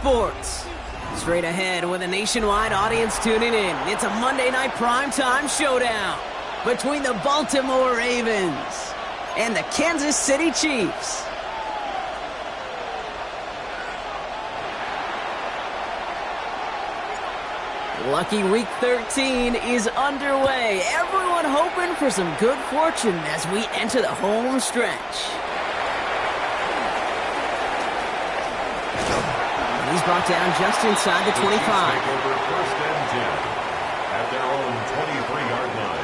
sports. Straight ahead with a nationwide audience tuning in, it's a Monday night primetime showdown between the Baltimore Ravens and the Kansas City Chiefs. Lucky Week 13 is underway. Everyone hoping for some good fortune as we enter the home stretch. He's brought down just inside the 25. First and 10 at their own 23-yard line.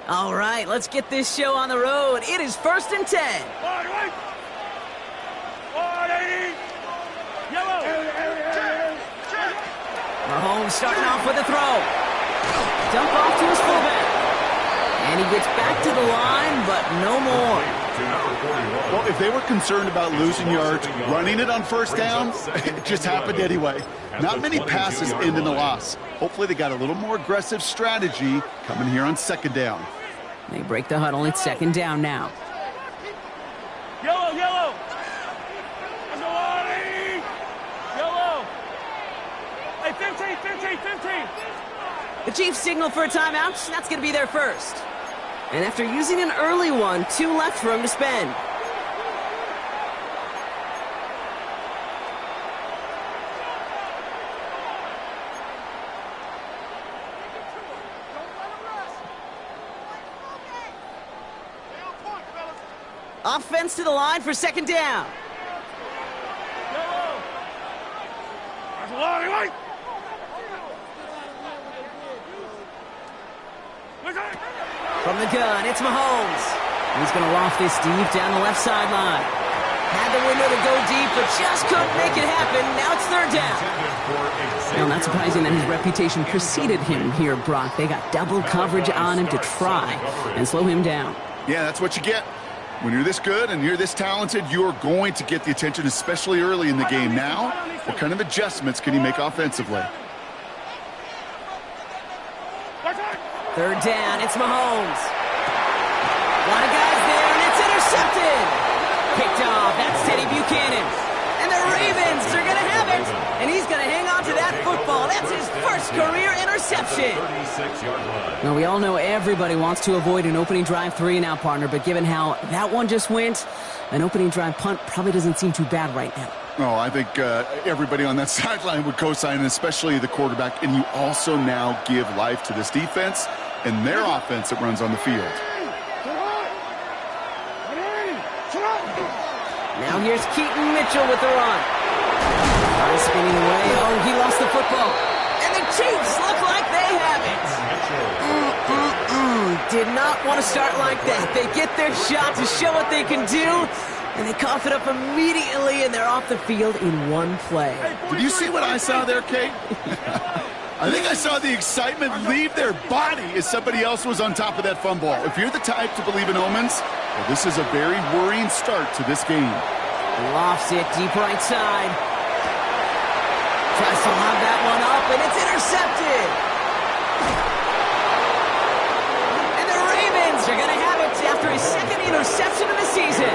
All right, let's get this show on the road. It is 1st and 10. Mahomes starting off with a throw. Dump off to his fullback. And he gets back to the line, but no more. Well, if they were concerned about losing yards, running it on first down, it just happened anyway. Not many passes end in a loss. Hopefully they got a little more aggressive strategy coming here on second down. They break the huddle. It's second down now. Yellow! Yellow! Hey, 15! The Chiefs signal for a timeout. That's going to be their first. And after using an early one, 2 left for him to spend. Offense to the line for second down. From the gun, it's Mahomes. He's going to loft this deep down the left sideline. Had the window to go deep, but just couldn't make it happen. Now it's third down. Now, not surprising that his reputation preceded him here, Brock. They got double coverage on him to try and slow him down. Yeah, that's what you get. When you're this good and you're this talented, you're going to get the attention, especially early in the game. Now, what kind of adjustments can he make offensively? Third down, it's Mahomes. A lot of guys there, and it's intercepted. Picked off, that's Teddy Buchanan. And the Ravens are going to have it. And he's going to hang on to that football. That's his first career interception. Now, we all know everybody wants to avoid an opening drive 3 now, partner. But given how that one just went, an opening drive punt probably doesn't seem too bad right now. Oh, I think everybody on that sideline would co-sign, especially the quarterback. And you also now give life to this defense and their offense that runs on the field. Now here's Keaton Mitchell with the run. Spinning away. Oh, he lost the football. And the Chiefs look like they have it. Did not want to start like that. They get their shot to show what they can do. And they cough it up immediately, and they're off the field in one play. Did you see what I saw there, Kate? I think I saw the excitement leave their body as somebody else was on top of that fumble. If you're the type to believe in omens, well, this is a very worrying start to this game. Lofts it deep right side. Tries to lob that one up, and it's intercepted. And the Ravens are going to have it after his second interception of the season.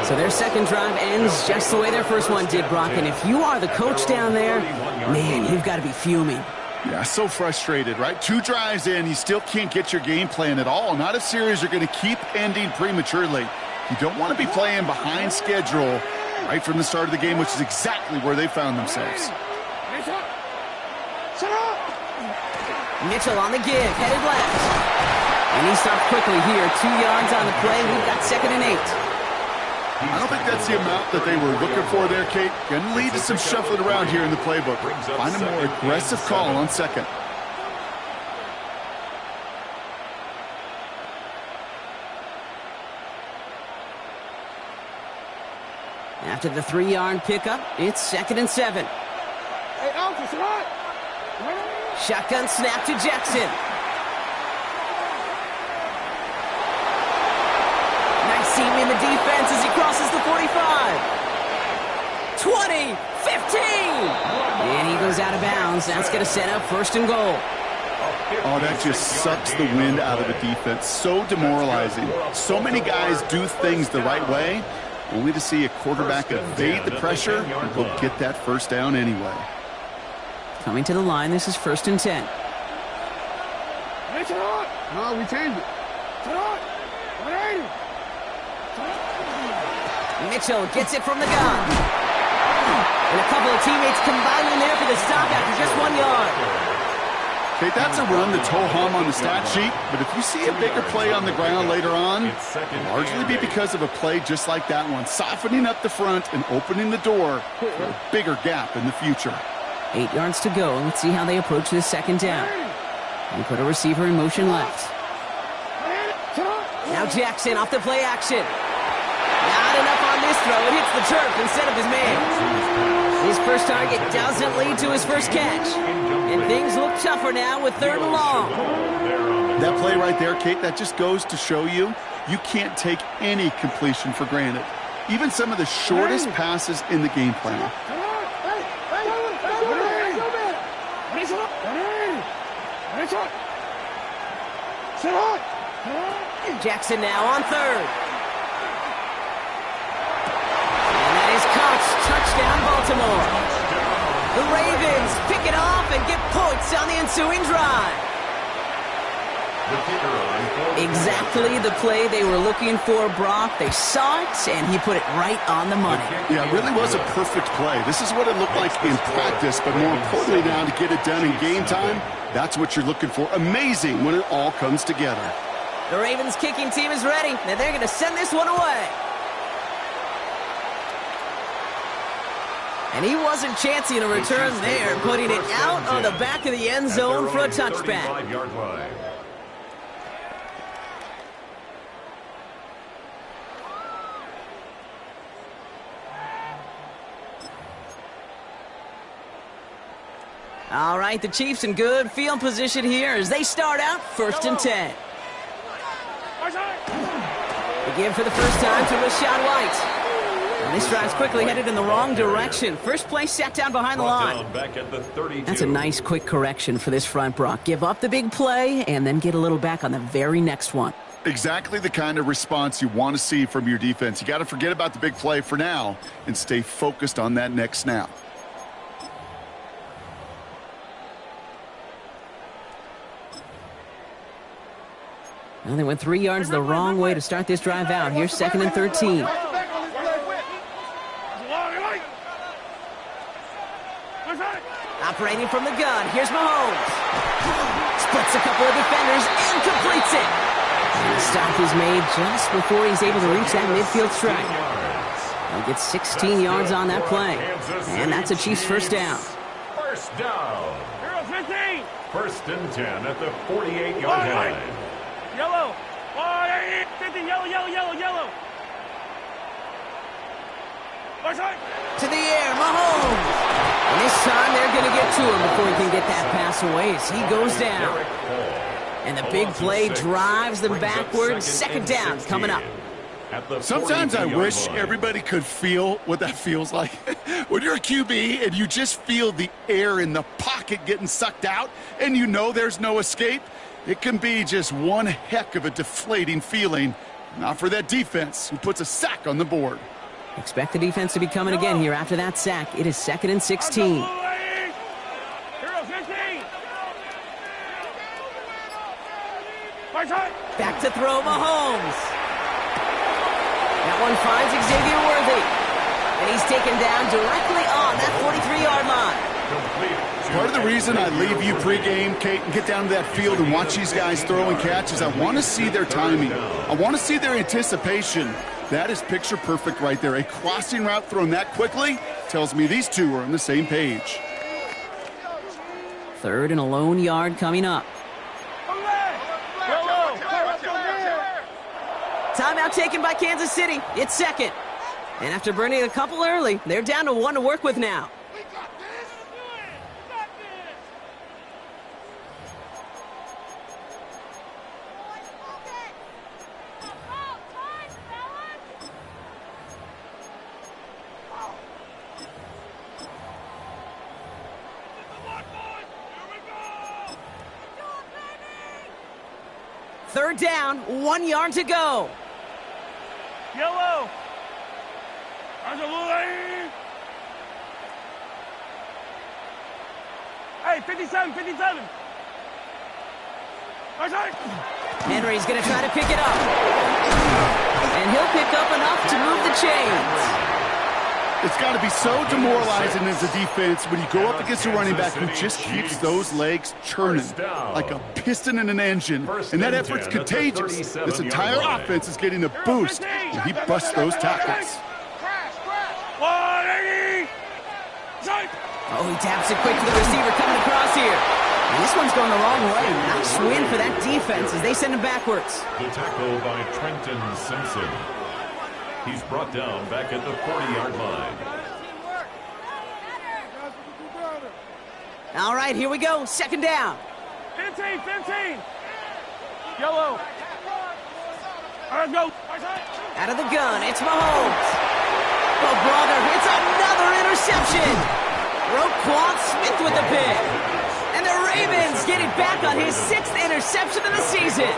So their second drive ends just the way their first one did, Brock. And if you are the coach down there, man, you've got to be fuming. Yeah, so frustrated, right? 2 drives in, you still can't get your game plan at all. Not if series are going to keep ending prematurely. You don't want to be playing behind schedule right from the start of the game, which is exactly where they found themselves. Mitchell on the give, headed left. And he stopped quickly here. 2 yards on the play. We've got 2nd and 8. I don't think that's the amount that they were looking for there, Kate. Going to lead to some shuffling around here in the playbook. Find a more aggressive call on second. After the 3-yard pickup, it's 2nd and 7. Hey, Alpha, Shotgun snap to Jackson. Nice seam in the defense as he crosses the 45. 20, 15. And he goes out of bounds. That's going to set up first and goal. Oh, that just sucks the wind out of the defense. So demoralizing. So many guys do things the right way, only to see a quarterback evade the pressure and go get that first down anyway. Coming to the line, this is first and 10. No, we changed it. Mitchell gets it from the gun. And a couple of teammates combining there for the stop after just 1 yard. Okay, that's a run that's ho-hum on the stat sheet, but if you see a bigger play on the ground later on, it'll largely be because of a play just like that one, softening up the front and opening the door for a bigger gap in the future. 8 yards to go. Let's see how they approach this second down. And put a receiver in motion left. Now Jackson off the play action. Not enough on this throw. It hits the turf instead of his man. His first target doesn't lead to his first catch. And things look tougher now with 3rd and long. That play right there, Kate, that just goes to show you can't take any completion for granted. Even some of the shortest passes in the game plan. Jackson now on 3rd. And that is caught. Touchdown, Baltimore. The Ravens pick it off and get points on the ensuing drive. Exactly the play they were looking for, Brock. They saw it, and he put it right on the money. Yeah, it really was a perfect play. This is what it looked like in practice, but more importantly now to get it done in game time, that's what you're looking for. Amazing when it all comes together. The Ravens kicking team is ready, and they're going to send this one away. And he wasn't chancing a return there, putting it out on the back of the end zone for a touchback. All right, the Chiefs in good field position here as they start out first and 10. They give for the first time to Rachaad White. And this drive's quickly headed in the wrong direction. First play sat down behind the line. That's a nice quick correction for this front, Brock. Give up the big play and then get a little back on the very next one. Exactly the kind of response you want to see from your defense. You got to forget about the big play for now and stay focused on that next snap. Well, they went 3 yards the wrong way to start this drive out. Here's 2nd and 13. Operating from the gun, here's Mahomes. Splits a couple of defenders and completes it. And the stop is made just before he's able to reach that midfield strike. He'll get 16 yards on that play. And that's a Chiefs first down. First down. 1st and 10 at the 48-yard line. Yellow. 50, yellow. To the air, Mahomes. And this time they're going to get to him before he can get that pass away as he goes down. And the big play drives them backwards. 2nd down coming up. Sometimes I wish everybody could feel what that feels like. When you're a QB and you just feel the air in the pocket getting sucked out and you know there's no escape, it can be just one heck of a deflating feeling. Not for that defense who puts a sack on the board. Expect the defense to be coming again here after that sack. It is 2nd and 16. Back to throw, Mahomes. That one finds Xavier Worthy. And he's taken down directly on that 43-yard line. Part of the reason I leave you pregame, Kate, and get down to that field and watch these guys throw and catch is I want to see their timing. I want to see their anticipation. That is picture perfect right there. A crossing route thrown that quickly tells me these two are on the same page. 3rd and a lone yard coming up. Timeout taken by Kansas City. It's 2nd. And after burning a couple early, they're down to 1 to work with now. Third down, 1 yard to go. Yellow. Hey, 57, 57. Henry's going to try to pick it up. And he'll pick up enough to move the chains. It's got to be so demoralizing as a defense when you go up against a running back who just keeps those legs churning like a piston in an engine. And that effort's contagious. This entire offense is getting a boost when he busts those tackles. Oh, he taps it quick to the receiver coming across here. And this one's going the wrong way. Nice win for that defense as they send him backwards. The tackle by Trenton Simpson. He's brought down back at the 40-yard line. All right, here we go. Second down. 15, 15. Yellow. Let's go. Out of the gun, it's Mahomes. Oh, brother, it's another interception. Roquan Smith with the pick. And the Ravens get it back on his 6th interception of the season.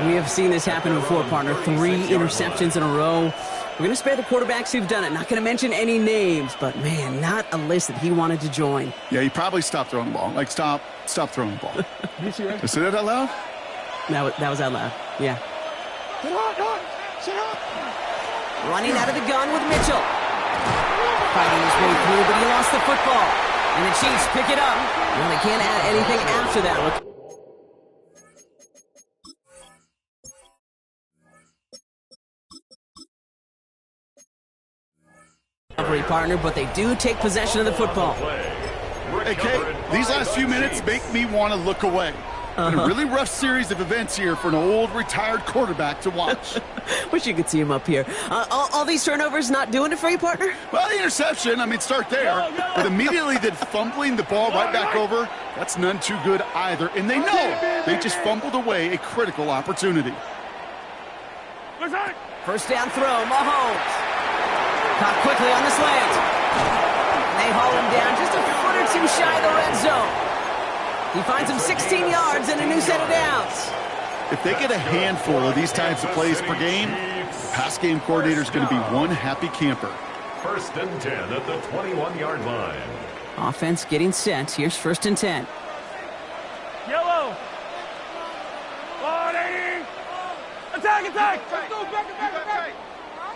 We have seen this happen before, partner. 3 interceptions in a row. We're going to spare the quarterbacks who've done it. Not going to mention any names, but, man, not a list that he wanted to join. Yeah, he probably stopped throwing the ball. Like, stop throwing the ball. Did you say that out loud? That was out loud, yeah. Running out of the gun with Mitchell. Fighting his way through, but he lost the football. And the Chiefs pick it up. Well, they can't add anything after that. Partner, but they do take possession of the football. Hey, Kate, these last few minutes make me want to look away. A really rough series of events here for an old retired quarterback to watch. Wish you could see him up here. All these turnovers not doing it for you, partner? Well, the interception, I mean, start there. But immediately then fumbling the ball right back over, that's none too good either. And they know they just fumbled away a critical opportunity. First down throw, Mahomes. Caught quickly on the slant. They haul him down just a foot or two shy of the red zone. He finds him 16 yards and a new set of downs. If they get a handful of these types of plays per game, the pass game coordinator is going to be one happy camper. First and 10 at the 21-yard line. Offense getting set. Here's first and 10. Yellow. Attack, attack. Let's go, back.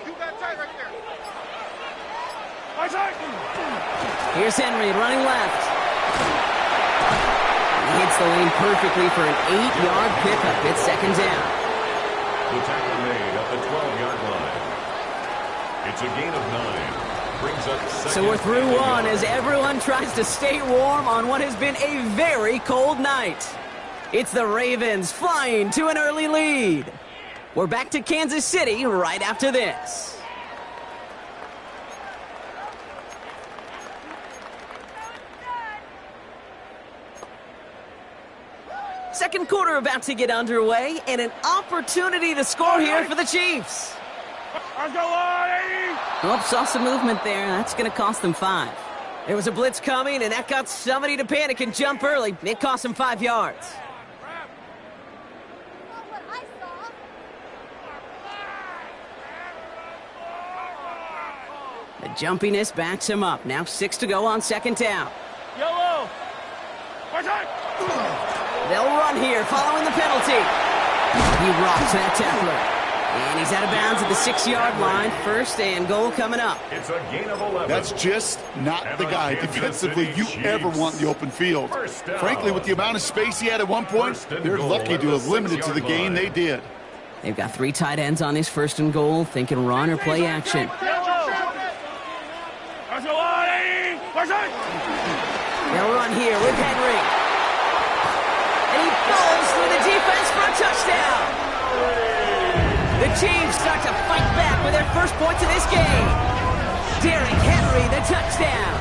You got tight right there. Here's Henry running left. He hits the lane perfectly for an 8-yard pickup. It's second down. The tackle made at the 12-yard line. It's a gain of 9. Brings up second. So we're through one as everyone tries to stay warm on what has been a very cold night. It's the Ravens flying to an early lead. We're back to Kansas City right after this. Second quarter about to get underway, and an opportunity to score here for the Chiefs. Oops, saw some movement there. That's going to cost them 5. There was a blitz coming, and that got somebody to panic and jump early. It cost them 5 yards. The jumpiness backs him up. Now 6 to go on second down. Yellow. They'll run here following the penalty. He rocks that tackler. And he's out of bounds at the 6-yard line. First and goal coming up. It's a gain of 11. That's just not the guy defensively you ever want in the open field. Frankly, with the amount of space he had at one point, they're lucky to have limited to the gain they did. They've got 3 tight ends on this first and goal, thinking run or play action. They'll run here with Henry. And he falls through the defense for a touchdown. The Chiefs start to fight back with their first points of this game. Derrick Henry, the touchdown.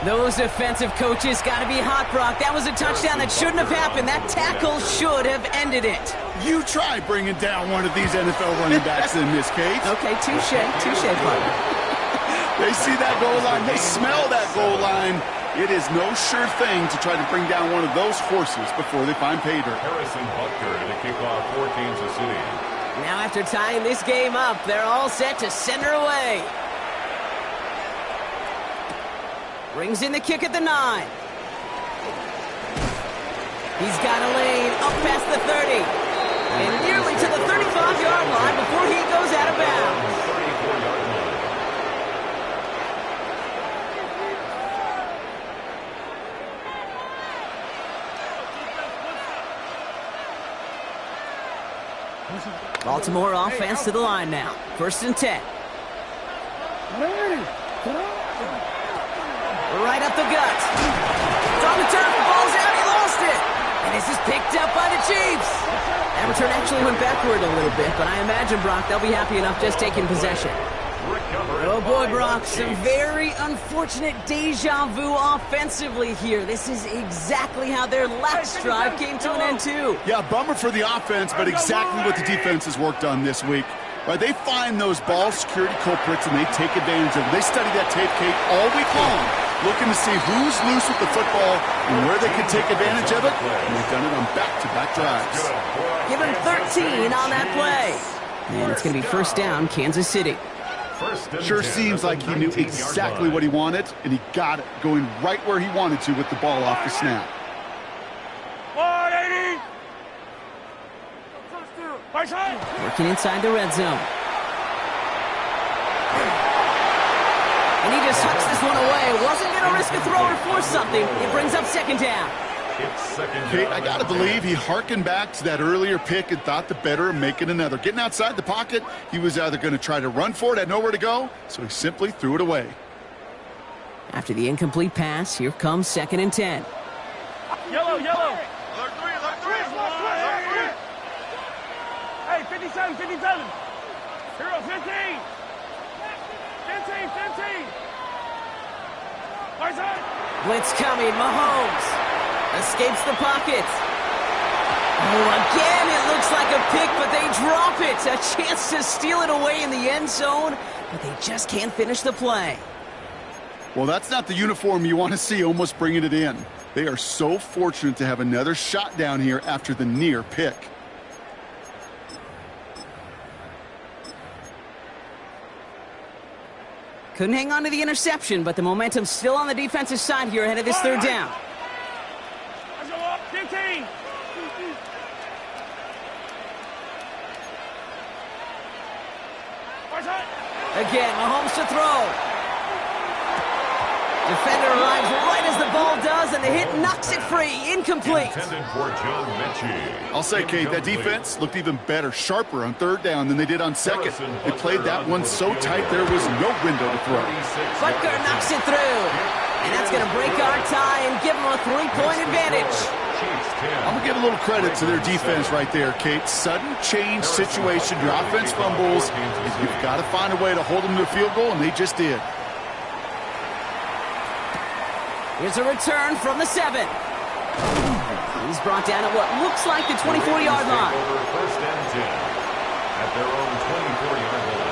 Those defensive coaches got to be hot, Brock. That was a touchdown that shouldn't have happened. That tackle should have ended it. You try bringing down one of these NFL running backs in this case. Okay, touche, partner. They see that goal line. They smell that goal line. It is no sure thing to try to bring down one of those horses before they find pay dirt. Harrison Butker to kick off for Kansas City. Now after tying this game up, they're all set to send her away. Brings in the kick at the 9. He's got a lane up past the 30. And nearly to the 35-yard line before he goes out of bounds. 34-yard line. Baltimore offense to the line now. 1st and 10. Right up the gut. It's on the turf. The ball's out. He lost it. And this is picked up by the Chiefs. That return actually went backward a little bit, but I imagine, Brock, they'll be happy enough just taking possession. Oh, boy, Brock, some very unfortunate deja vu offensively here. This is exactly how their last drive came to an end, too. Yeah, bummer for the offense, but exactly what the defense has worked on this week. Right, they find those ball security culprits, and they take advantage of it. They study that tape, Kate, all week long, looking to see who's loose with the football and where they can take advantage of it, and they've done it on back-to-back drives. Give him 13 on that play. And it's going to be 1st down, Kansas City. Sure seems like he knew exactly what he wanted, and he got it, going right where he wanted to with the ball off the snap. 180. Working inside the red zone. And he just hucks this one away. Wasn't going to risk a throw or force something. It brings up 2nd down. Kate, I got to believe he hearkened back to that earlier pick and thought the better of making another. Getting outside the pocket, he was either going to try to run for it, had nowhere to go, so he simply threw it away. After the incomplete pass, here comes 2nd and 10. Yellow. Hey, 57. Hero, 15. 15. Right side. Blitz coming. Mahomes escapes the pocket. Oh, again, it looks like a pick, but they drop it. A chance to steal it away in the end zone, but they just can't finish the play. Well, that's not the uniform you want to see almost bringing it in. They are so fortunate to have another shot down here after the near pick. Couldn't hang on to the interception, but the momentum's still on the defensive side here ahead of this 3rd down. Let's go up. 15. Again, Mahomes to throw. Defender arrives right as the ball does, and the hit knocks it free. Incomplete. Intended for John Mechie. I'll say, Kate, that defense looked even better, sharper on 3rd down than they did on 2nd. They played that one so tight there was no window to throw. Butker knocks it through. And that's going to break our tie and give them a 3-point advantage. I'm going to give a little credit to their defense right there, Kate. Sudden change situation, your offense fumbles, and you've got to find a way to hold them to a field goal, and they just did. Here's a return from the 7. He's brought down at what looks like the 24-yard line. 1st and 10 at their own 24-yard line.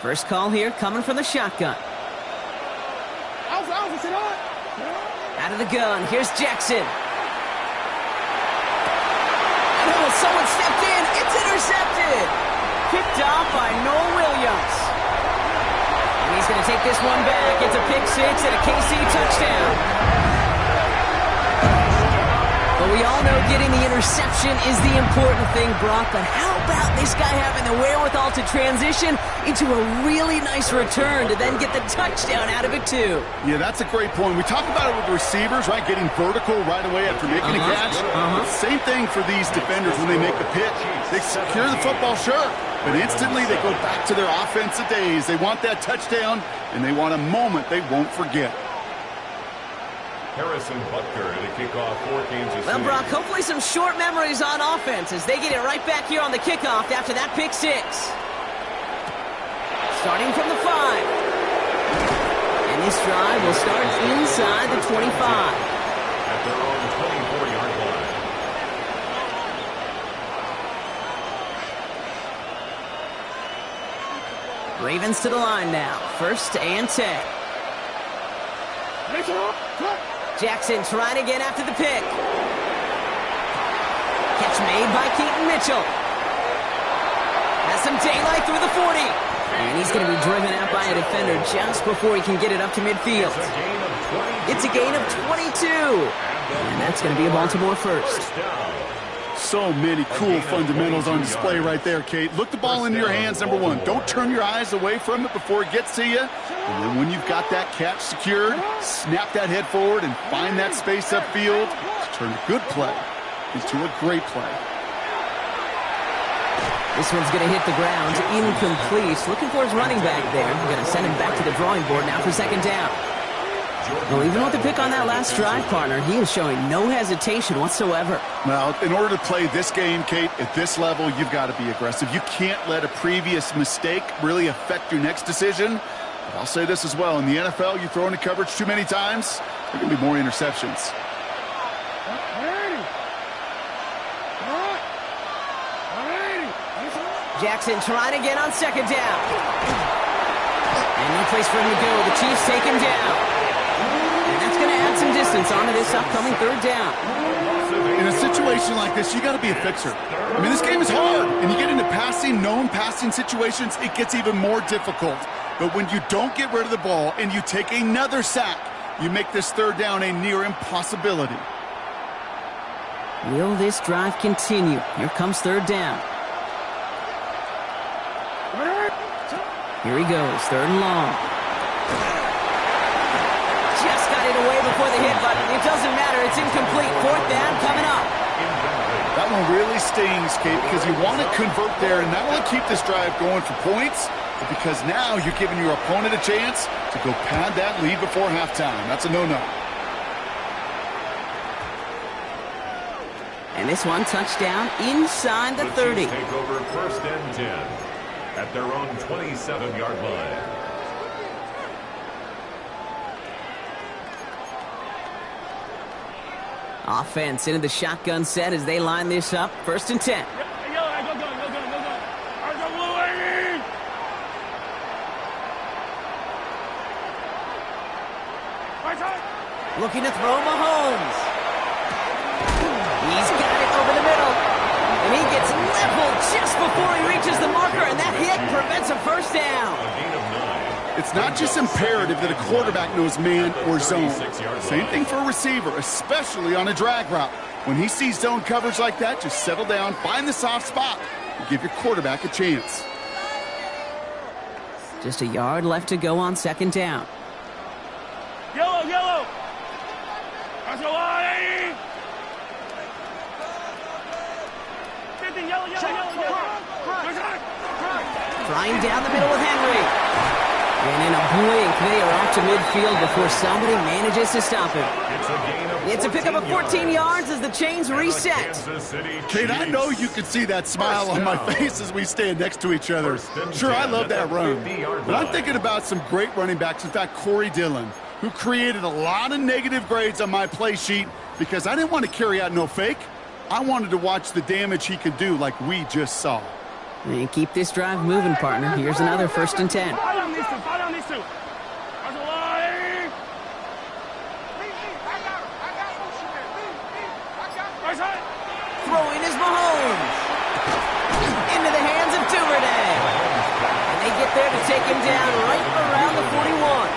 First call here coming from the shotgun. Out of the gun, here's Jackson. Someone stepped in. It's intercepted. Picked off by Noel Williams. And he's going to take this one back. It's a pick 6 and a KC touchdown. But we all know getting the interception is the important thing, Brock. But how about this guy having the wherewithal to transition into a really nice return to then get the touchdown out of it, too? Yeah, that's a great point. We talk about it with the receivers, right? Getting vertical right away after making a catch. Same thing for these defenders when they make the pitch. They secure the football, sure, but instantly they go back to their offensive days. They want that touchdown, and they want a moment they won't forget. Harrison Butker to kick off for Kansas City. Well, Brock, hopefully some short memories on offense as they get it right back here on the kickoff after that pick 6. Starting from the 5. And this drive will start inside the 25. At their own 25. Ravens to the line now. 1st and 10. Jackson trying to get after the pick. Catch made by Keaton Mitchell. Has some daylight through the 40. And he's going to be driven out by a defender just before he can get it up to midfield. It's a gain of 22. And that's going to be a Baltimore first. So many cool fundamentals on display right there, Kate. Look the ball into your hands, number one. Don't turn your eyes away from it before it gets to you. And then when you've got that catch secured, snap that head forward and find that space upfield to turn a good play into a great play. This one's going to hit the ground. Incomplete. Looking for his running back there. We're going to send him back to the drawing board now for 2nd down. Well, even with the pick on that last drive, partner, he is showing no hesitation whatsoever. Well, in order to play this game, Kate, at this level, you've got to be aggressive. You can't let a previous mistake really affect your next decision. But I'll say this as well. In the NFL, you throw into coverage too many times, there can be more interceptions. Jackson trying to get on 2nd down. And no place for him to go. The Chiefs take him down. And that's going to add some distance onto this upcoming 3rd down. In a situation like this, you got to be a fixer. I mean, this game is hard, and you get into known passing situations, it gets even more difficult. But when you don't get rid of the ball and you take another sack, you make this 3rd down a near impossibility. Will this drive continue? Here comes 3rd down. Here he goes, 3rd and long. Just got it away before the hit button. It doesn't matter, it's incomplete. 4th down coming up. That one really stings, Kate, because you want to convert there and not only keep this drive going for points, but because now you're giving your opponent a chance to go pad that lead before halftime. That's a no-no. And this one, touchdown inside the 30. Chiefs take over 1st and 10 at their own 27-yard line. Offense into the shotgun set as they line this up. 1st and 10. Looking to throw Mahomes. He's got it over the middle. And he gets leveled just before he reaches the marker, and that hit prevents a 1st down. A gain of 9. It's not just imperative that a quarterback knows man or zone. Same thing for a receiver, especially on a drag route. When he sees zone coverage like that, just settle down, find the soft spot, and give your quarterback a chance. Just a yard left to go on 2nd down. Yellow, yellow. That's a line. 50, yellow, yellow, yellow. Flying down the middle with Henry. And in a blink, they are off to midfield before somebody manages to stop him. It's a pickup of 14 yards as the chains reset. Kate, I know you can see that smile on my face as we stand next to each other. Sure, I love that run. But I'm thinking about some great running backs. In fact, Corey Dillon, who created a lot of negative grades on my play sheet because I didn't want to carry out no fake. I wanted to watch the damage he could do like we just saw. And keep this drive moving, partner. Here's another 1st and 10. Throwing is Mahomes. Into the hands of Duvernay. And they get there to take him down right around the 41.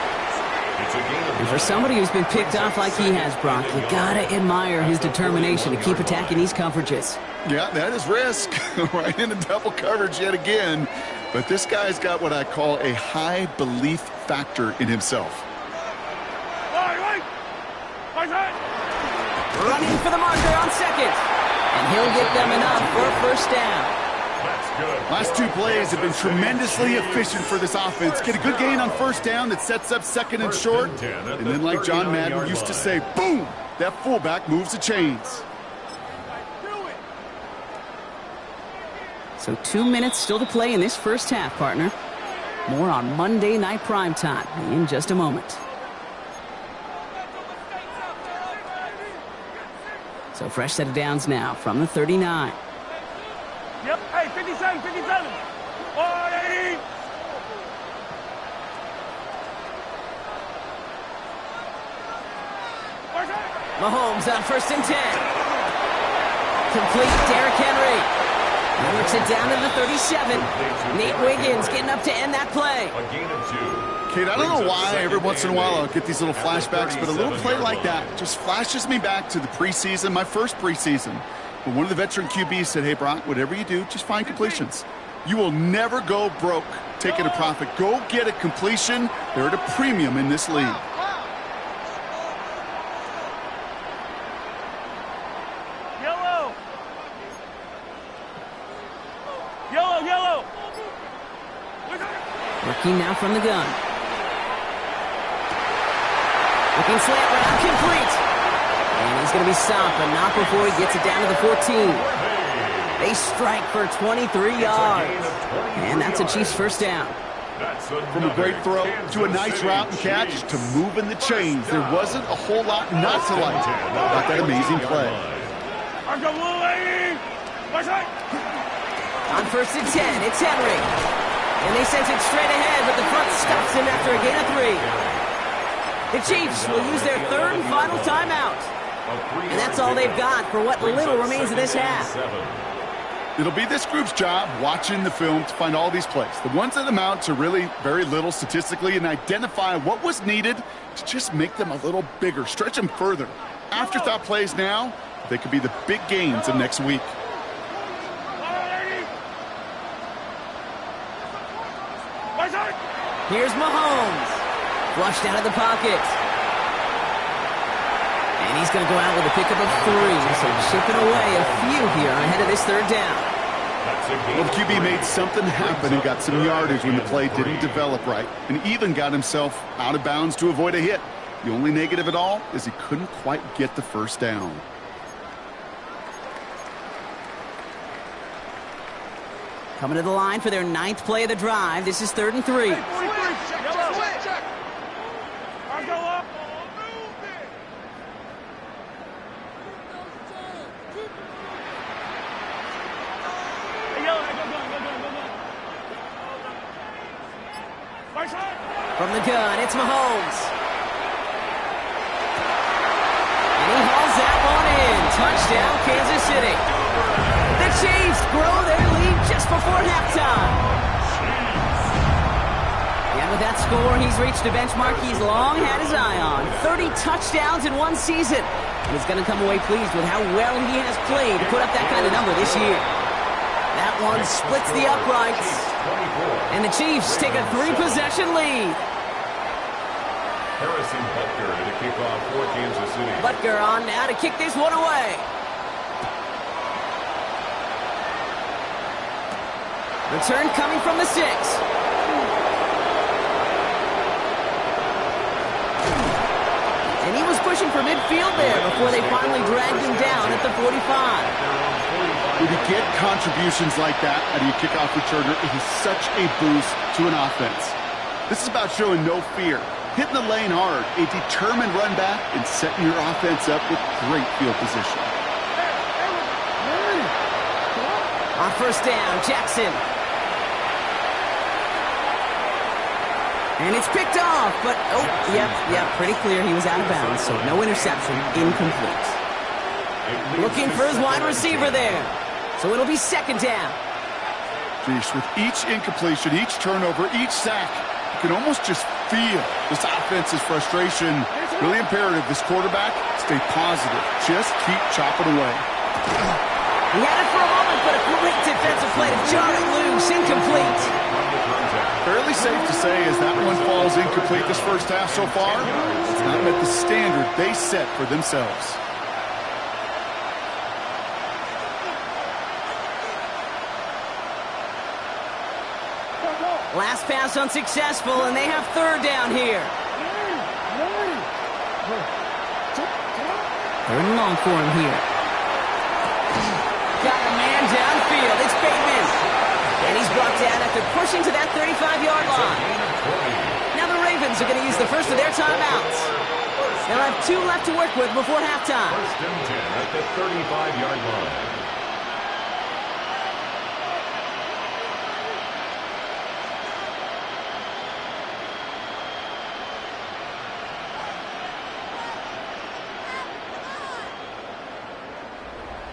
And for somebody who's been picked off like he has, Brock, you gotta admire his determination to keep attacking these coverages. Yeah, that is risk. Right into double coverage yet again. But this guy's got what I call a high belief factor in himself. Running for the marker on 2nd. And he'll get them enough for a 1st down. Last 2 plays have been tremendously efficient for this offense. Get a good gain on 1st down that sets up 2nd and short. And then like John Madden used to say, boom, that fullback moves the chains. So 2 minutes still to play in this 1st half, partner. More on Monday Night Primetime in just a moment. So fresh set of downs now from the 39. Yep, hey, 57, 57. 180. Mahomes on 1st and 10. Complete Derrick Henry. He works it down to the 37. Nate Wiggins getting up to end that play. A gain of 2. Kate, I don't know why every once in a while I'll get these little flashbacks, but a little play like that just flashes me back to the preseason, my first preseason. But one of the veteran QBs said, hey, Brock, whatever you do, just find completions. You will never go broke taking a profit. Go get a completion. They're at a premium in this league. Yellow. Yellow, yellow. Working now from the gun. Looking slant route, complete. And he's going to be stopped, but not before he gets it down to the 14. They strike for 23 yards. And that's a Chiefs first down. From a great throw to a nice route and catch to moving the chains. There wasn't a whole lot not to like about that amazing play. On 1st and 10, it's Henry. And they send it straight ahead, but the front stops him after a gain of 3. The Chiefs will use their 3rd and final timeout. And that's all they've got for what little remains of this half. It'll be this group's job watching the film to find all these plays, the ones that amount to really very little statistically, and identify what was needed to just make them a little bigger, stretch them further. Afterthought plays now, they could be the big gains of next week. Here's Mahomes. Flushed out of the pocket. And he's going to go out with a pickup of 3. So chipping away a few here ahead of this 3rd down. Well, the QB made something happen and got some yardage when the play didn't develop right, and even got himself out of bounds to avoid a hit. The only negative at all is he couldn't quite get the first down. Coming to the line for their 9th play of the drive. This is 3rd and 3. From the gun, it's Mahomes. And he hauls that one in. Touchdown, Kansas City. The Chiefs grow their lead just before halftime. And with that score, he's reached a benchmark he's long had his eye on. 30 touchdowns in one season. And he's going to come away pleased with how well he has played to put up that kind of number this year. That one splits the uprights. And the Chiefs take a 3-possession lead. Harrison Butker to kick off for Kansas City. Butker on now to kick this one away. Return coming from the 6. And he was pushing for midfield there before they finally dragged him down at the 45. When you get contributions like that out of your kickoff returner, it is such a boost to an offense. This is about showing no fear, hitting the lane hard, a determined run back, and setting your offense up with great field position. On 1st down, Jackson. And it's picked off, but, yep, pretty clear he was out of bounds, so no interception, incomplete. Looking for his wide receiver there. So it'll be 2nd down. Geez, with each incompletion, each turnover, each sack, you can almost just feel this offense's frustration. Really imperative, this quarterback, stay positive. Just keep chopping away. He had it for a moment, but a great defensive play to jar it loose. Incomplete. Fairly safe to say as that one falls incomplete this first half so far, it's not met the standard they set for themselves. Last pass unsuccessful, and they have 3rd down here. 3rd and long for him here. Got a man downfield. It's Bateman. And he's brought down after pushing to that 35-yard line. Now the Ravens are going to use the first of their timeouts. They'll have 2 left to work with before halftime. 1st and 10 at the 35-yard line.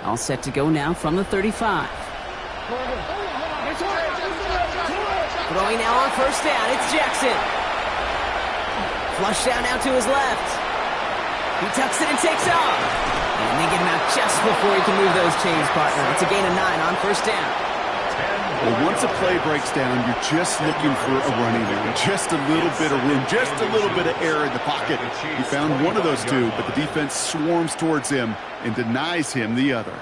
All set to go now from the 35. Throwing now on first down, it's Jackson. Flush down now to his left. He tucks it and takes off. And they get him out just before he can move those chains, partner. It's a gain of 9 on first down. Well, once a play breaks down, you're just looking for a running room. Just a little bit of room, just a little bit of air in the pocket. He found one of those two, but the defense swarms towards him and denies him the other.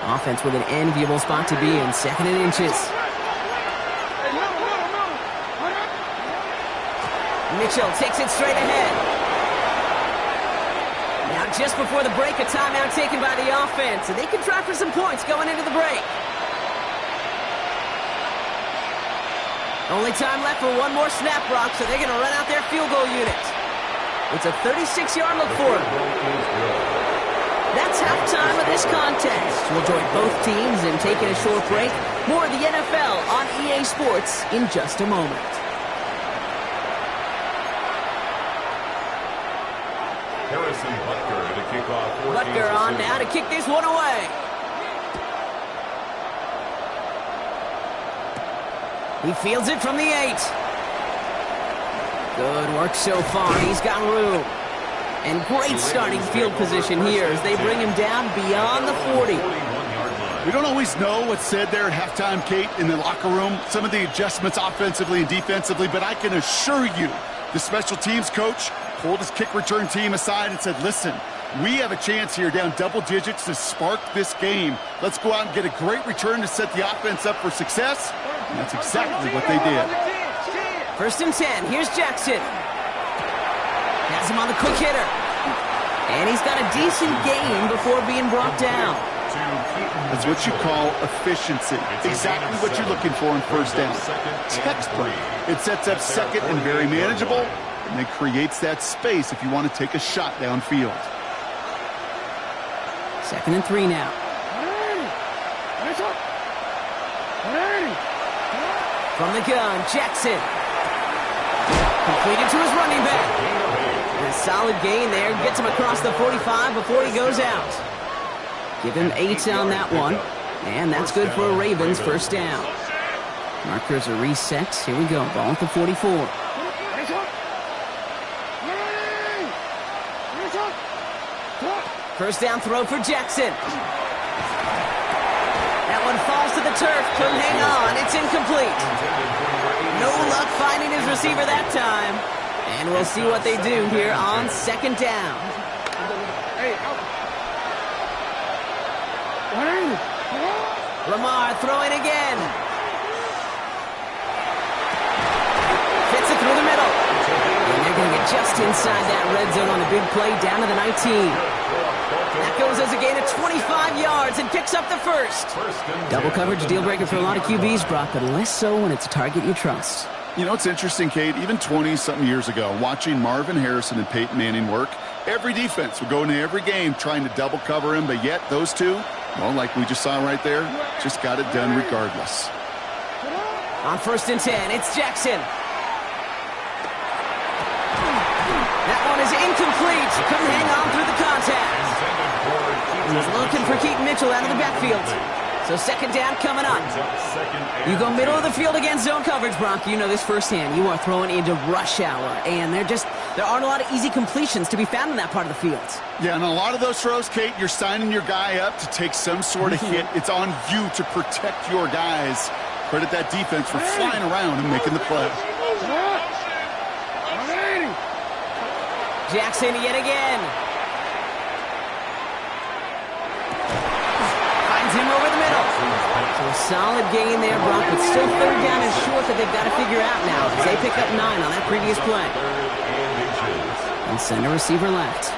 Offense with an enviable spot to be in, 2nd and inches. Mitchell takes it straight ahead. Now just before the break, a timeout taken by the offense, and they can try for some points going into the break. Only time left for one more snap, Brock, so they're going to run out their field goal unit. It's a 36-yard look for them. That's halftime of this contest. We'll join both teams in taking a short break. More of the NFL on EA Sports in just a moment. Harrison Butker to kick off. Butker on now to kick this one away. He fields it from the 8. Good work so far. He's got room. And great starting field position here as they bring him down beyond the 40. We don't always know what's said there at halftime, Kate, in the locker room. Some of the adjustments offensively and defensively, but I can assure you the special teams coach pulled his kick return team aside and said, listen, we have a chance here down double digits to spark this game. Let's go out and get a great return to set the offense up for success. And that's exactly what they did. 1st and 10. Here's Jackson. Has him on the quick hitter. And he's got a decent gain before being brought down. That's what you call efficiency. Exactly what you're looking for in first down. Textbook. It sets up 2nd and very manageable, and it creates that space if you want to take a shot downfield. 2nd and 3 now. From the gun, Jackson. Completed to his running back. A solid gain there. Gets him across the 45 before he goes out. Give him 8 on that one. And that's good for a Ravens first down. Markers are reset. Here we go. Ball at the 44. First down throw for Jackson. That one falls to the turf. Couldn't hang on. It's incomplete. No luck finding his receiver that time. And we'll see what they do here on 2nd down. Lamar throwing again. Fits it through the middle. And they're going to get just inside that red zone on the big play down to the 19. That goes as a gain of 25 yards and picks up the 1st. Double coverage deal breaker for a lot of QBs, Brock, but less so when it's a target you trust. You know, it's interesting, Kate, even 20-something years ago, watching Marvin Harrison and Peyton Manning work, every defense would go into every game trying to double cover him, but yet those two, well, like we just saw right there, just got it done regardless. On 1st and 10, it's Jackson. That one is incomplete. Couldn't hang on through the contact. He was looking for Keaton Mitchell out of the backfield. So 2nd down coming up. You go middle of the field against zone coverage, Brock. You know this firsthand. You are throwing into rush hour, and there aren't a lot of easy completions to be found in that part of the field. Yeah, and a lot of those throws, Kate, you're signing your guy up to take some sort of hit. It's on you to protect your guys. Credit that defense for flying around and making the play. Jackson yet again. Finds him over the middle. So a solid gain there, Brock, but still 3rd down and short that they've got to figure out now as they pick up 9 on that previous play. And send a receiver left.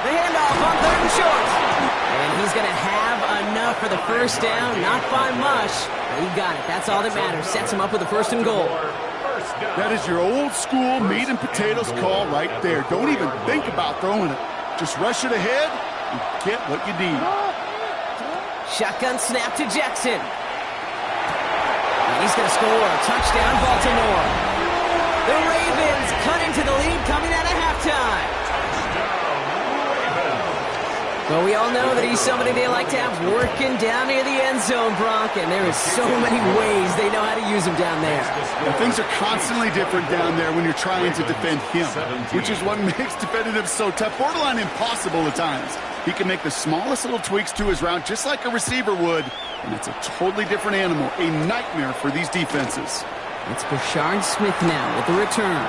The handoff on 3rd and short. And he's going to have enough for the first down. Not by much, but he got it. That's all that matters. Sets him up with a 1st and goal. That is your old school meat and potatoes call right there. Don't even think about throwing it. Just rush it ahead and get what you need. Shotgun snap to Jackson. He's going to score. Touchdown, Baltimore. The Ravens cut into the lead coming out of halftime. Well, we all know that he's somebody they like to have working down near the end zone, Brock, and there is so many ways they know how to use him down there. And things are constantly different down there when you're trying to defend him, which is what makes defending him so tough, borderline impossible at times. He can make the smallest little tweaks to his route just like a receiver would, and it's a totally different animal, a nightmare for these defenses. It's Brashard Smith now with the return.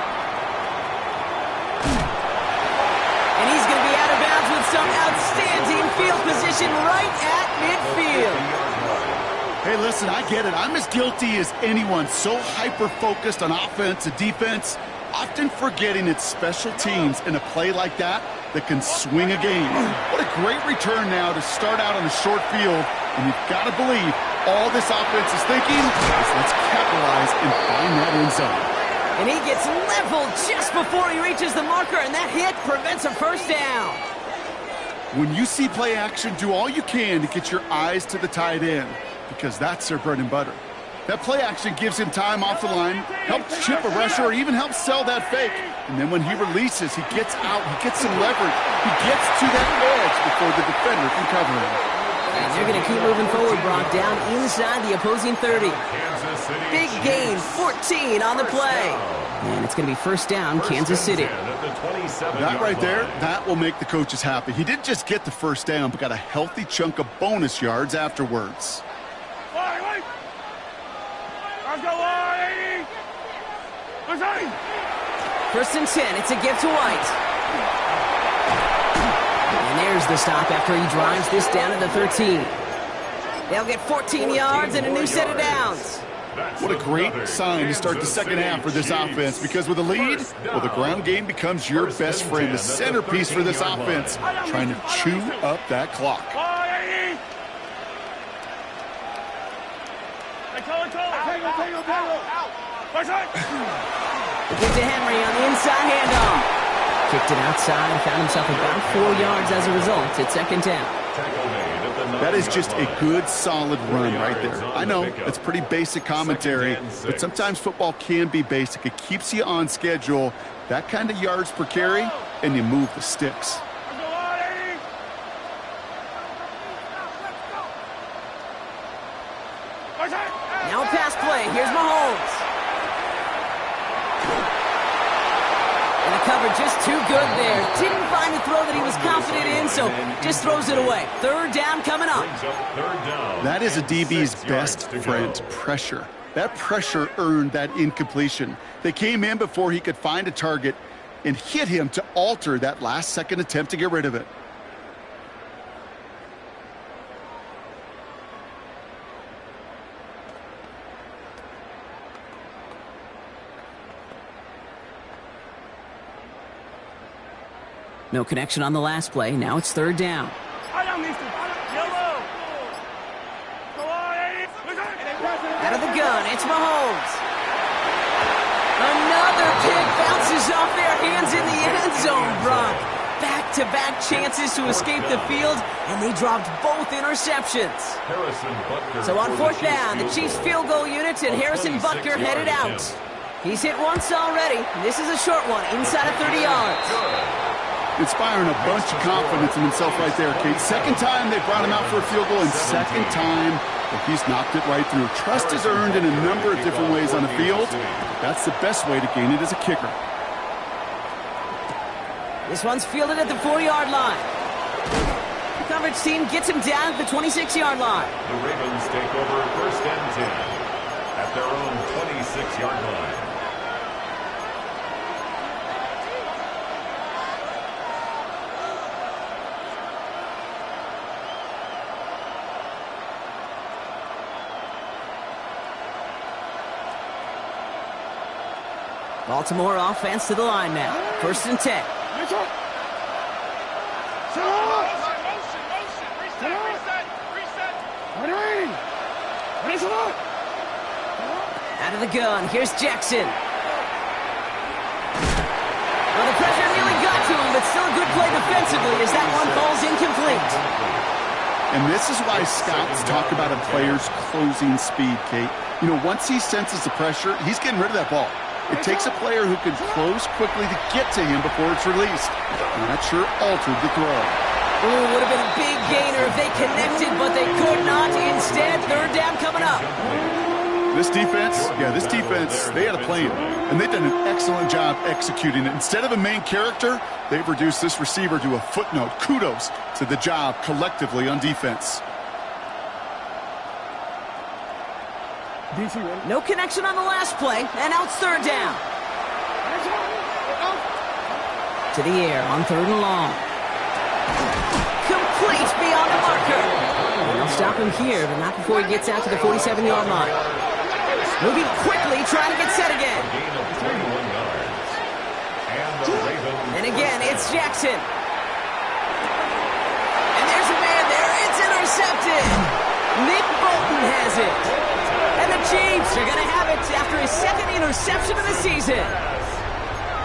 And he's going to be out of bounds with some outstanding field position right at midfield. Hey, listen, I get it. I'm as guilty as anyone. So hyper-focused on offense and defense, often forgetting it's special teams in a play like that can swing a game. What a great return now to start out on a short field. And you've got to believe all this offense is thinking is let's capitalize and find that end zone. And he gets leveled just before he reaches the marker, and that hit prevents a first down. When you see play action, do all you can to get your eyes to the tight end, because that's their bread and butter. That play action gives him time off the line, helps chip a rusher, or even helps sell that fake. And then when he releases, he gets out, he gets some leverage. He gets to that edge before the defender can cover him. And they're going to keep moving forward, Brock, down inside the opposing 30. Big gain, 14 on the play. And it's going to be first down, Kansas City. That right there, that will make the coaches happy. He didn't just get the first down, but got a healthy chunk of bonus yards afterwards. Let's go, 80. First and 10, it's a give to White. And there's the stop after he drives this down to the 13. They'll get 14 yards and a new set of downs. What a great sign to start the second half for this offense, because with a lead, well, the ground game becomes your best friend, the centerpiece for this offense, trying to chew up that clock. Give to Henry on the inside handoff. Kicked it outside and found himself about 4 yards as a result. It's second down. That is just a good, solid run right there. I know, it's pretty basic commentary, but sometimes football can be basic. It keeps you on schedule, that kind of yards per carry, and you move the sticks. Now a pass play. Here's Mahomes. And the cover just too good there. Didn't find the throw that he was confident in, so just throws it away. Third down coming up. That is a DB's best friend, pressure. That pressure earned that incompletion. They came in before he could find a target and hit him to alter that last-second attempt to get rid of it. No connection on the last play. Now it's third down. Out of the gun, it's Mahomes. Another kick bounces off their hands in the end zone, Brock. Back-to-back chances to escape the field, and they dropped both interceptions. So on fourth down, the Chiefs field goal unit and Harrison Butker headed out. He's hit once already. This is a short one, inside of 30 yards. Inspiring a bunch of confidence in himself right there, Kate. Second time they brought him out for a field goal, and second time that he's knocked it right through. Trust is earned in a number of different ways on the field. That's the best way to gain it as a kicker. This one's fielded at the 4-yard line. The coverage team gets him down at the 26-yard line. The Ravens take over first and 10 at their own 26-yard line. Baltimore offense to the line now. First and 10. Out of the gun, here's Jackson. Well, the pressure nearly got to him, but still a good play defensively as that one falls incomplete. And this is why scouts talk about a player's closing speed, Kate. You know, once he senses the pressure, he's getting rid of that ball. It takes a player who can close quickly to get to him before it's released. And that sure altered the throw. Ooh, would have been a big gainer if they connected, but they could not. Instead, third down coming up. This defense, they had a plan, and they've done an excellent job executing it. Instead of a main character, they've reduced this receiver to a footnote. Kudos to the job collectively on defense. No connection on the last play, and now it's third down. To the air on third and long. Complete beyond the marker. And they'll stop him here, but not before he gets out to the 47-yard line. Moving quickly, trying to get set again. And again, it's Jackson. And there's a man there. It's intercepted. Nick Bolton has it. And the Chiefs are going to have it after his second interception of the season.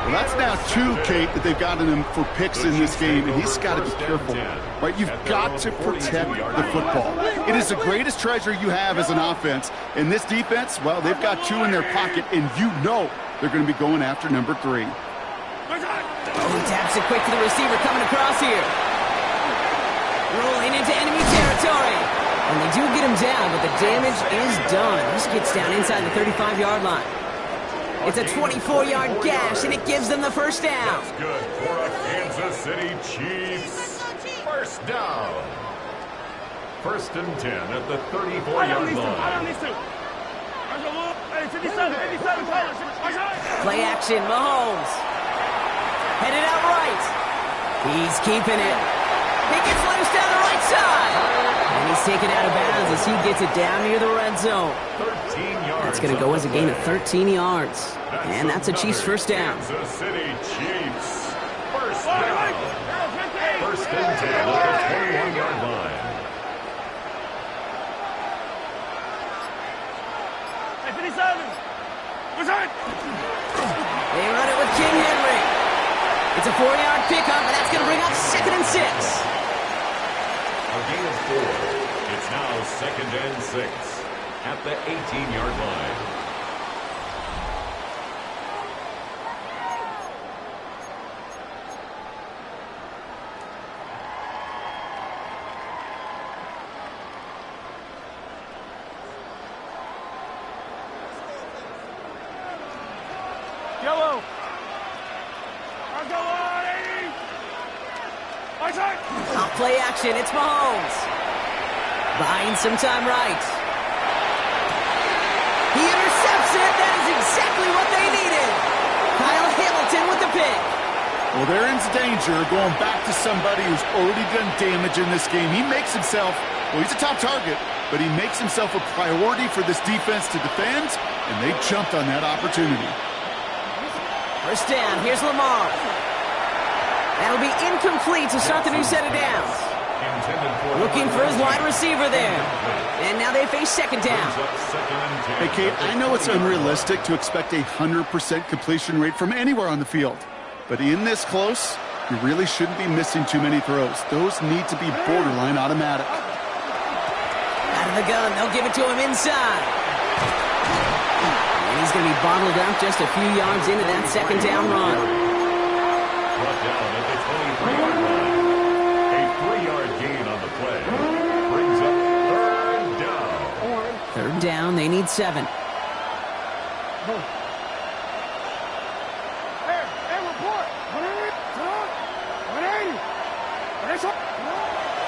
Well, that's now 2, Kate, that they've gotten him for picks in this game, and he's got to be careful. Right? You've got to protect the football. It is the greatest treasure you have as an offense. And this defense, well, they've got 2 in their pocket, and you know they're going to be going after number 3. Oh, he taps it quick to the receiver coming across here. Rolling into enemy territory. And they do get him down, but the damage is done. This gets down inside the 35-yard line. It's a 24-yard gash, and it gives them the first down. That's good for a Kansas City Chiefs. First down. First and 10 at the 34-yard line. Play action, Mahomes. Headed out right. He's keeping it. He gets loose down the right side. And he's taken out of bounds as he gets it down near the red zone. 13 yards. That's going to go as a gain of 13 yards. And that's a Chiefs first down. Kansas City Chiefs. First down. First and 10 at the 21-yard line. They run it with King Henry. It's a 4-yard pickup, and that's going to bring up 2nd and 6. A gain of 4. It's now 2nd and 6 at the 18-yard line. Yellow. Off play action, it's Mahomes. Buying some time right. He intercepts it. That is exactly what they needed. Kyle Hamilton with the pick. Well, they're in danger going back to somebody who's already done damage in this game. He makes himself, well, he's a top target, but he makes himself a priority for this defense to defend, and they jumped on that opportunity. First down, here's Lamar. That'll be incomplete to start the new set of downs. Looking for his wide receiver there. And now they face second down. Hey, Kate, I know it's unrealistic to expect a 100% completion rate from anywhere on the field. But in this close, you really shouldn't be missing too many throws. Those need to be borderline automatic. Out of the gun, they'll give it to him inside. And he's going to be bottled up just a few yards into that second down run. Brought down at the 23-yard line. A 3-yard gain on the play. Brings up third down. Third down, they need 7.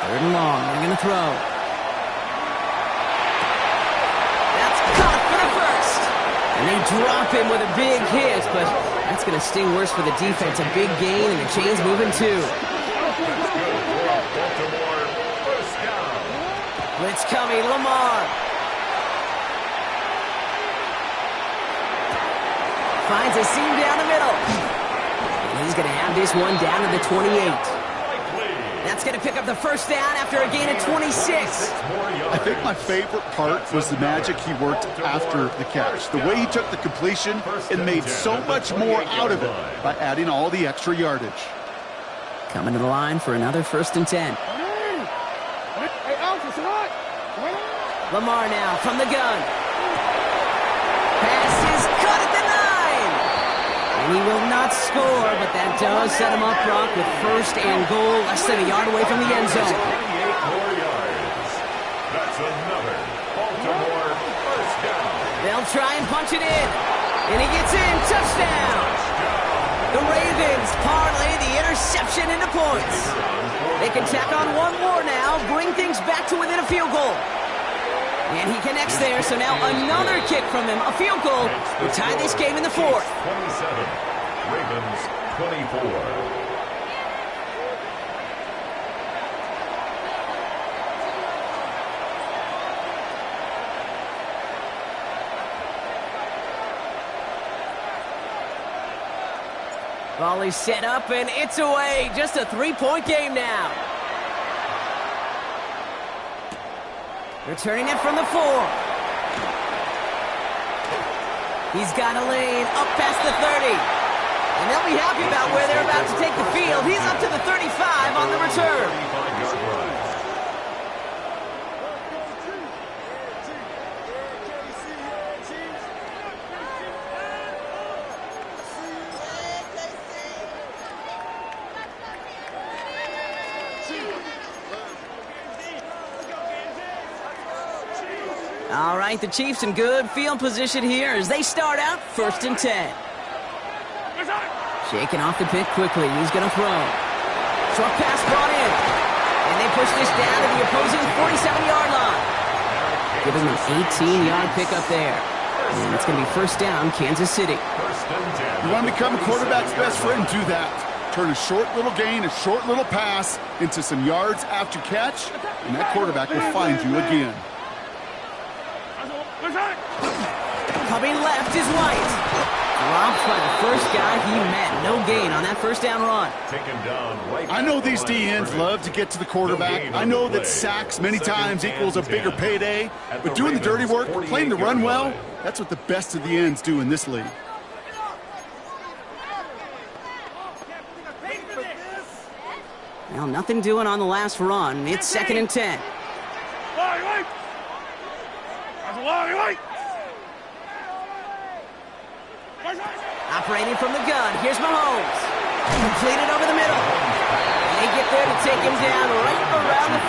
Third and long, they're going to throw. That's caught for the first. And they drop him with a big hit, but that's going to sting worse for the defense. A big gain, and the chain's moving too. Blitz coming, Lamar. Finds a seam down the middle. And he's going to have this one down to the 28. That's going to pick up the first down after a gain of 26. I think my favorite part was the magic he worked after the catch. The way he took the completion and made so much more out of it by adding all the extra yardage. Coming to the line for another 1st and 10. Lamar now from the gun. And he will not score, but that does set him up, Brock, with first and goal, less than a yard away from the end zone. 28 more yards. That's another Baltimore first down. They'll try and punch it in. And he gets in. Touchdown. The Ravens parlay the interception into points. They can tack on one more now, bring things back to within a field goal. And he connects there, so now another kick from him, a field goal, will tie this game in the fourth. 27, Ravens 24. Volley set up, and it's away. Just a three-point game now. Returning it from the 4. He's got a lane up past the 30. And they'll be happy about where they're about to take the field. He's up to the 35 on the return. 35-yard run. All right, the Chiefs in good field position here as they start out 1st and 10. Shaking off the pick quickly. He's going to throw. Short pass brought in. And they push this down to the opposing 47-yard line. Giving them an 18-yard pickup there. And it's going to be first down, Kansas City. You want to become a quarterback's best friend, do that. Turn a short little gain, a short little pass into some yards after catch, and that quarterback will find you again. Coming left is White. Dropped by the first guy he met. No gain on that first down run. Taken down right. I know these DNs love to get to the quarterback. I know that sacks many times equals a bigger payday. But doing the dirty work, playing the run well, that's what the best of the ends do in this league. Well, nothing doing on the last run. It's 2nd and 10. Operating from the gun. Here's Mahomes. Completed over the middle. And they get there to take him down right around the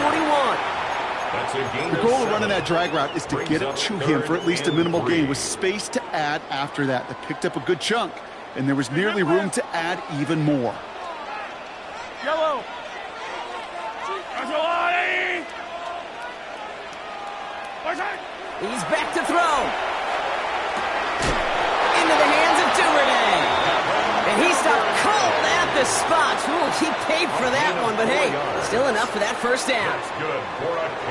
41. The goal of running that drag route is to get it to him for at least a minimal gain with space to add after that. They picked up a good chunk, and there was nearly room to add even more. Yellow. He's back to throw. Into the hands of Duvernay. And he stopped cold at the spot. Ooh, he paid for that one, but hey, still enough for that first down.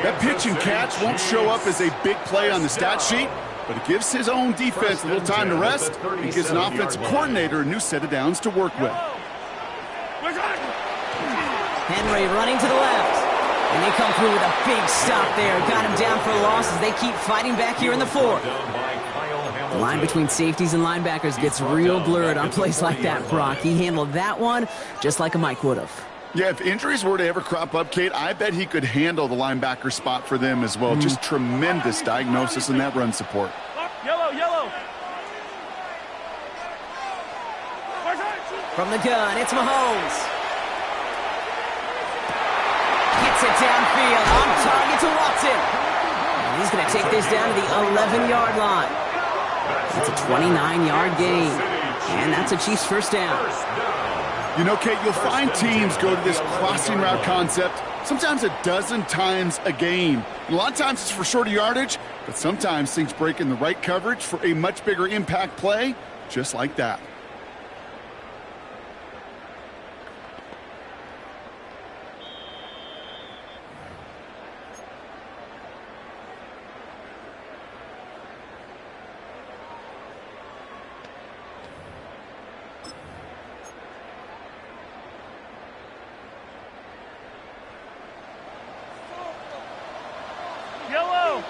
That pitch and catch won't show up as a big play on the stat sheet, but it gives his own defense a little time to rest and gives an offensive coordinator a new set of downs to work with. Henry running to the left. And they come through with a big stop there. Got him down for a loss as they keep fighting back here in the fourth. The line between safeties and linebackers gets real blurred on plays like that, Brock. He handled that one just like a Mike would have. Yeah, if injuries were to ever crop up, Kate, I bet he could handle the linebacker spot for them as well. Just tremendous diagnosis in that run support. Yellow, yellow. From the gun, it's Mahomes. Gets it downfield, on target to Watson. And he's going to take this down to the 11-yard line. That's a 29-yard gain. And that's a Chiefs first down. You know, Kate, you'll find teams go to this crossing route concept sometimes a dozen times a game. A lot of times it's for shorter yardage, but sometimes things break in the right coverage for a much bigger impact play, just like that. Yellow.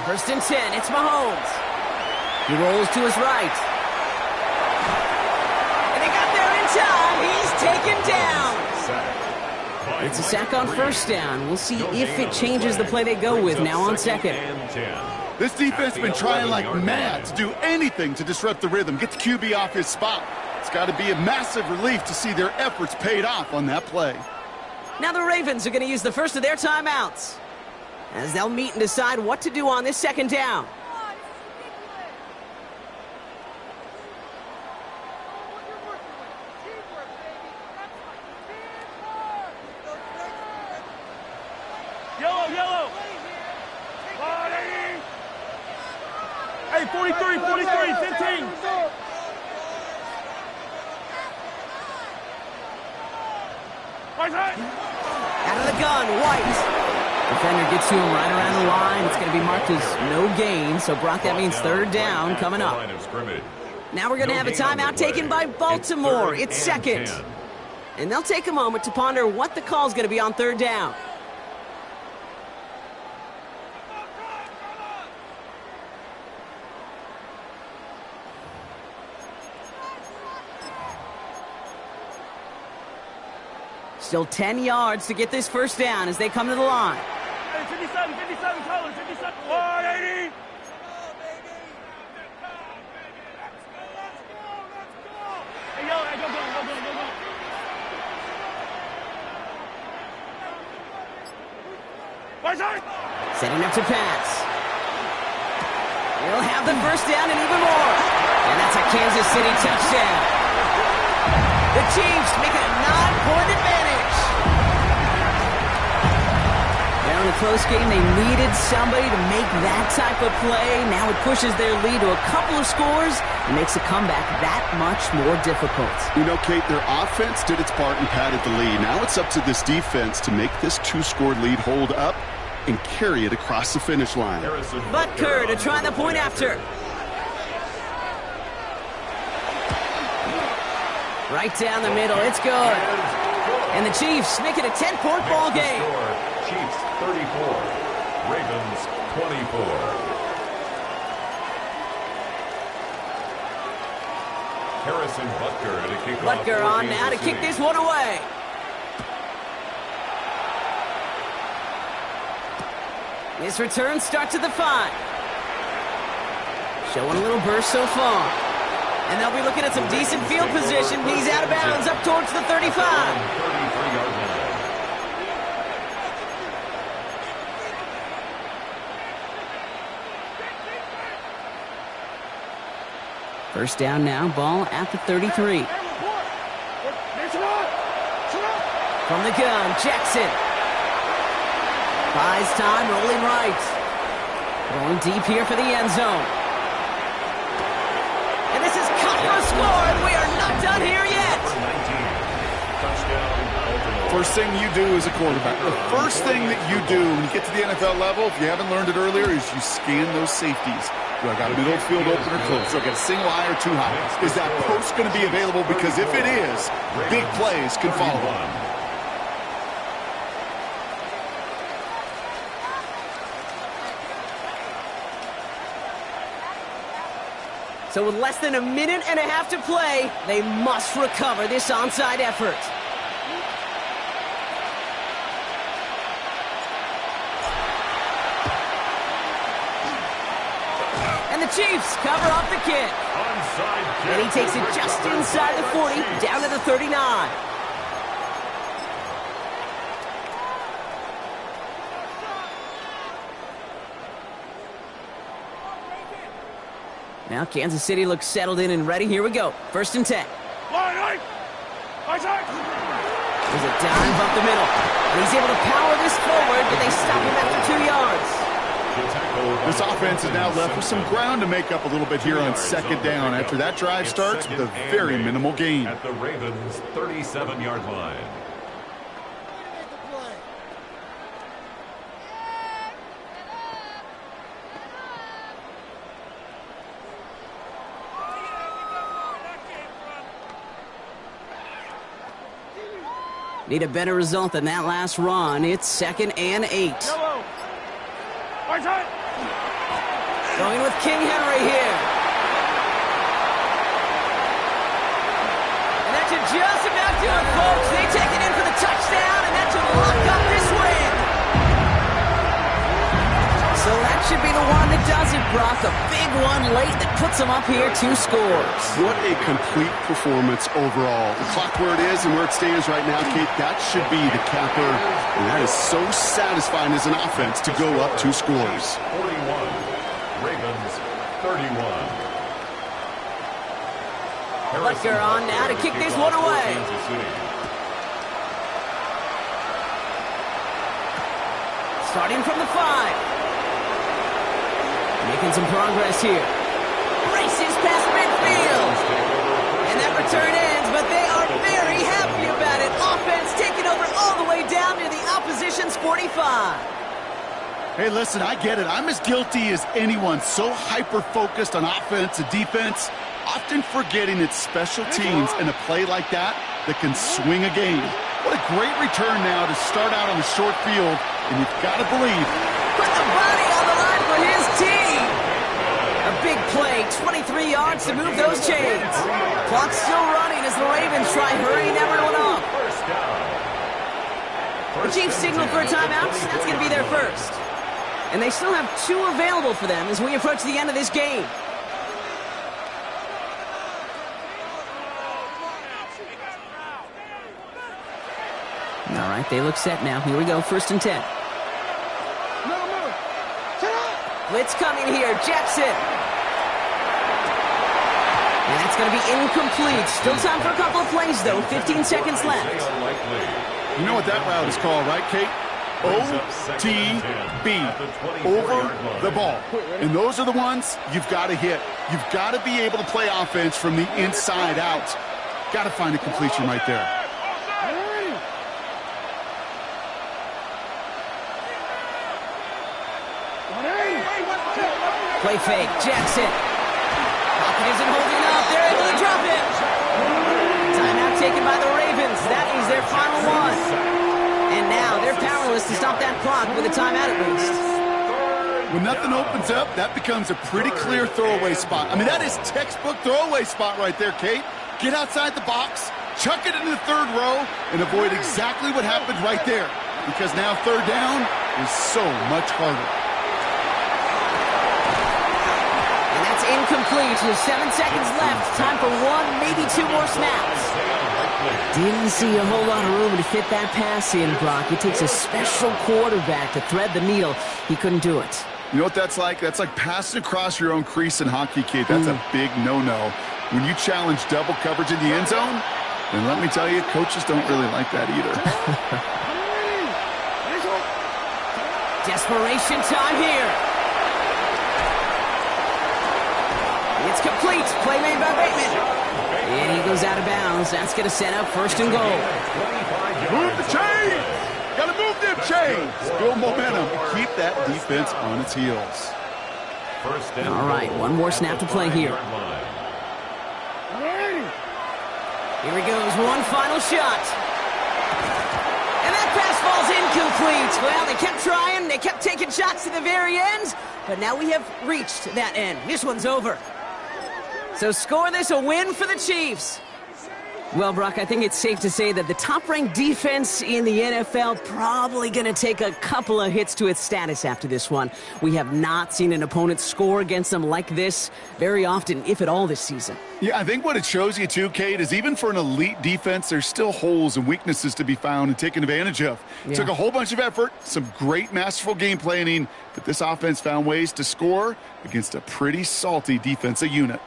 First and 10, it's Mahomes. He rolls to his right. And they got there in time. He's taken down. It's a sack on first down. We'll see if it changes the play they go with now on second. This defense has been trying like mad to do anything to disrupt the rhythm, get the QB off his spot. It's got to be a massive relief to see their efforts paid off on that play. Now the Ravens are going to use the first of their timeouts, as they'll meet and decide what to do on this second down. Yellow. Hey, 43, 15. Out of the gun, White. Defender gets to him right around the line. It's going to be marked as no gain. So, Brock, that means third down coming up. Now we're going to have a timeout taken by Baltimore. It's second. And they'll take a moment to ponder what the call is going to be on third down. Still 10 yards to get this first down as they come to the line. Hey, 57, color, 57. 180. Hey, yellow, hey, go. Setting up to pass. He'll have the first down and even more. And that's a Kansas City touchdown. The Chiefs make it a 9-point advantage. Now in a close game, they needed somebody to make that type of play. Now it pushes their lead to a couple of scores and makes a comeback that much more difficult. You know, Kate, their offense did its part and padded the lead. Now it's up to this defense to make this 2-score lead hold up and carry it across the finish line. Butker to try the point after. Right down the middle, it's good. And the Chiefs make it a 10-point ball game. Chiefs 34, Ravens 24. Harrison Butker to kick off. Butker on now to kick this one away. This return starts at the 5. Showing a little burst so far. And they'll be looking at some decent field position. He's out of bounds up towards the 35. 33-yard line. First down now, ball at the 33. From the gun, Jackson. Buys time, rolling right. Going deep here for the end zone. And this is cut for a score, and we are not done here yet. First thing you do as a quarterback, the first thing that you do when you get to the NFL level, if you haven't learned it earlier, is you scan those safeties. Do I got a middle field opener close? Do I got a single high or two high? Is that post going to be available? Because if it is, big plays can follow. So with less than a minute and a half to play, they must recover this onside effort. And the Chiefs cover up the kick. And he takes it just inside the 40, down to the 39. Now Kansas City looks settled in and ready. Here we go. First and 10. There's a dive up the middle. And he's able to power this forward, but they stop him after 2 yards. This offense is now left with some ground to make up a little bit here on second down after that drive starts with a very minimal gain. At the Ravens' 37-yard line. Need a better result than that last run. It's 2nd and 8. Going with King Henry here. And that should just about do it, folks. They take it in for the touchdown, and that should lock up this win. So that should be the one that does it. Brock, a big one late that puts them up here 2 scores. What a complete performance overall. The clock where it is and where it stands right now, Kate, that should be the capper. And that is so satisfying as an offense to go up 2 scores. 41. Ravens 31. Butker on now to kick this one away. Starting from the 5. Making some progress here. Races past midfield. And that return ends, but they are very happy about it. Offense taking over all the way down near the opposition's 45. Hey, listen, I get it. I'm as guilty as anyone. So hyper-focused on offense and defense, often forgetting it's special teams in a play like that can swing a game. What a great return now to start out on the short field, and you've got to believe. Put the body on the line for his team. A big play, 23 yards to move those chains. Clock's still running as the Ravens try hurrying everyone up. The Chiefs signal for a timeout. That's going to be their first. And they still have 2 available for them as we approach the end of this game. All right, they look set now. Here we go, 1st and 10. Blitz coming here, Jackson. And that's going to be incomplete. Still time for a couple of plays, though. 15 seconds left. You know what that route is called, right, Kate? OTB, over the ball. And those are the ones you've got to hit. You've got to be able to play offense from the inside out. Got to find a completion right there. Play fake, Jackson. Pocket isn't holding up. They're able to drop it. Timeout taken by the Ravens. That is their final one. And now they're powerless to stop that clock with a timeout at least. When nothing opens up, that becomes a pretty clear throwaway spot. I mean, that is textbook throwaway spot right there, Kate. Get outside the box, chuck it into the 3rd row, and avoid exactly what happened right there. Because now 3rd down is so much harder. Incomplete with 7 seconds left. Time for 1, maybe 2 more snaps. Didn't see a whole lot of room to fit that pass in, Brock. It takes a special quarterback to thread the needle. He couldn't do it. You know what that's like? That's like passing across your own crease in hockey, Kate. That's a big no-no. When you challenge double coverage in the end zone, then let me tell you, coaches don't really like that either. Desperation time here. It's complete. Play made by Bateman. And he goes out of bounds. That's going to set up 1st and goal. Move the chains. Got to move them chains. Build momentum. Keep that defense on its heels. All right, 1 more snap to play here. Here he goes. 1 final shot. And that pass falls incomplete. Well, they kept trying. They kept taking shots to the very end. But now we have reached that end. This one's over. So score this a win for the Chiefs. Well, Brock, I think it's safe to say that the top-ranked defense in the NFL probably going to take a couple of hits to its status after this one. We have not seen an opponent score against them like this very often, if at all, this season. Yeah, I think what it shows you, too, Kate, is even for an elite defense, there's still holes and weaknesses to be found and taken advantage of. Yeah. It took a whole bunch of effort, some great masterful game planning, but this offense found ways to score against a pretty salty defensive unit.